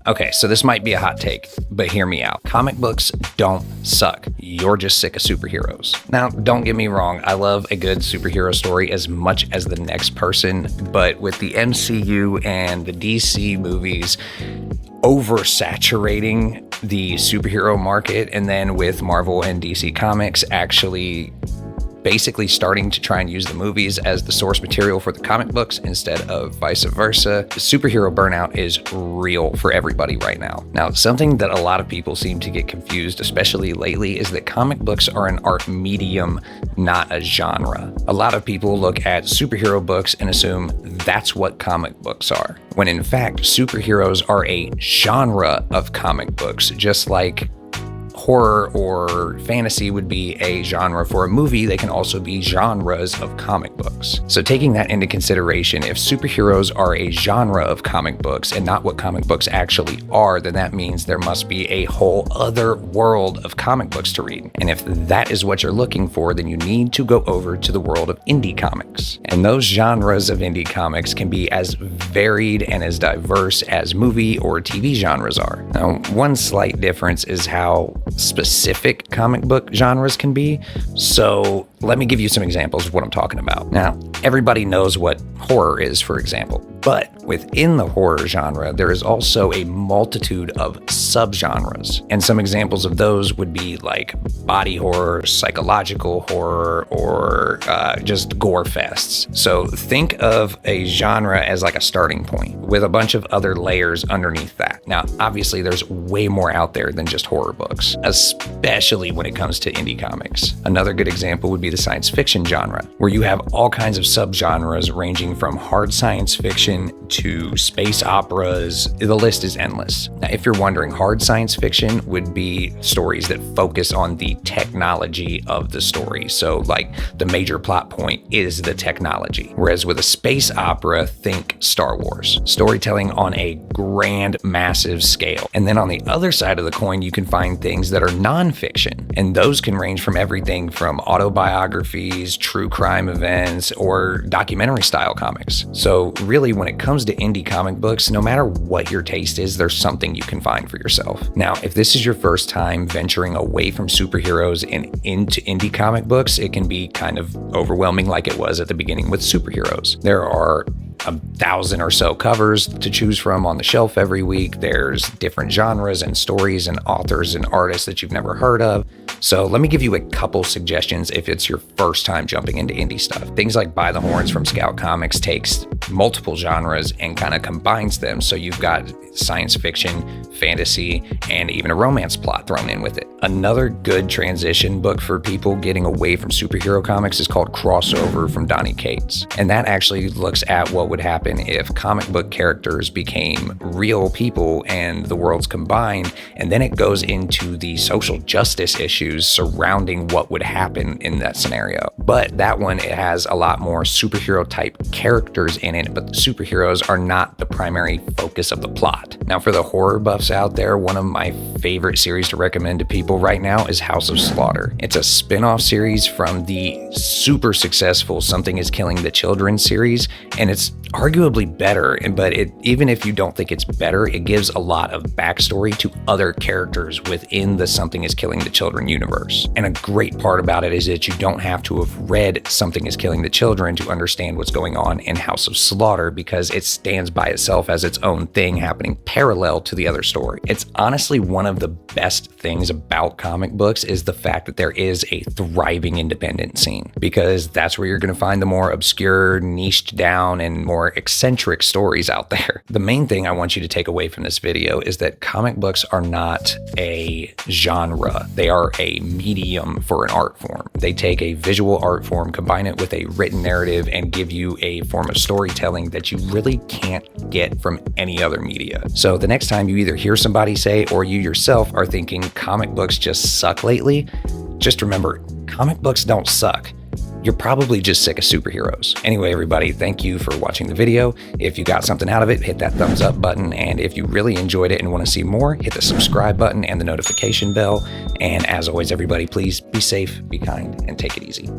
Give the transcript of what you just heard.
Okay, so this might be a hot take, but hear me out. Comic books don't suck. You're just sick of superheroes. Now, don't get me wrong, I love a good superhero story as much as the next person, but with the MCU and the DC movies oversaturating the superhero market, and then with Marvel and DC Comics actually basically starting to try and use the movies as the source material for the comic books instead of vice versa, superhero burnout is real for everybody right now. Now, something that a lot of people seem to get confused, especially lately, is that comic books are an art medium, not a genre. A lot of people look at superhero books and assume that's what comic books are, when in fact, superheroes are a genre of comic books, just like horror or fantasy would be a genre for a movie. They can also be genres of comic books. So taking that into consideration, if superheroes are a genre of comic books and not what comic books actually are, then that means there must be a whole other world of comic books to read. And if that is what you're looking for, then you need to go over to the world of indie comics. And those genres of indie comics can be as varied and as diverse as movie or TV genres are. Now, one slight difference is how specific comic book genres can be. So let me give you some examples of what I'm talking about. Now, everybody knows what horror is, for example, but within the horror genre, there is also a multitude of subgenres. And some examples of those would be like body horror, psychological horror, or just gore fests. So think of a genre as like a starting point with a bunch of other layers underneath that. Now, obviously, there's way more out there than just horror books, especially when it comes to indie comics. Another good example would be the science fiction genre, where you have all kinds of subgenres ranging from hard science fiction to space operas. The list is endless. Now, if you're wondering, hard science fiction would be stories that focus on the technology of the story. So like the major plot point is the technology. Whereas with a space opera, think Star Wars. Storytelling on a grand, massive scale. And then on the other side of the coin, you can find things that are nonfiction. And those can range from everything from autobiographies, true crime events, or documentary style comics. So really, when it comes to indie comic books, no matter what your taste is, there's something you can find for yourself. Now, if this is your first time venturing away from superheroes and into indie comic books, it can be kind of overwhelming like it was at the beginning with superheroes. There are 1,000 or so covers to choose from on the shelf every week. There's different genres and stories and authors and artists that you've never heard of. So let me give you a couple suggestions if it's your first time jumping into indie stuff. Things like By the Horns from Scout Comics takes multiple genres and kind of combines them. So you've got science fiction, fantasy, and even a romance plot thrown in with it. Another good transition book for people getting away from superhero comics is called Crossover from Donny Cates. And that actually looks at what would happen if comic book characters became real people and the worlds combined, and then it goes into the social justice issues surrounding what would happen in that scenario. But that one, it has a lot more superhero type characters in it, but the superheroes are not the primary focus of the plot. Now, for the horror buffs out there, one of my favorite series to recommend to people right now is House of Slaughter. It's a spin-off series from the super successful Something is Killing the Children series, and it's arguably better, but even if you don't think it's better, it gives a lot of backstory to other characters within the Something is Killing the Children universe. And a great part about it is that you don't have to have read Something is Killing the Children to understand what's going on in House of Slaughter, because it stands by itself as its own thing happening parallel to the other story. It's honestly one of the best things about comic books is the fact that there is a thriving independent scene, because that's where you're going to find the more obscure, niched down, and more eccentric stories out there. The main thing I want you to take away from this video is that comic books are not a genre. They are a medium for an art form. They take a visual art form, combine it with a written narrative, and give you a form of storytelling that you really can't get from any other media. So the next time you either hear somebody say, or you yourself are thinking comic books just suck lately, just remember, comic books don't suck. You're probably just sick of superheroes. Anyway, everybody, thank you for watching the video. If you got something out of it, hit that thumbs up button. And if you really enjoyed it and want to see more, hit the subscribe button and the notification bell. And as always, everybody, please be safe, be kind, and take it easy.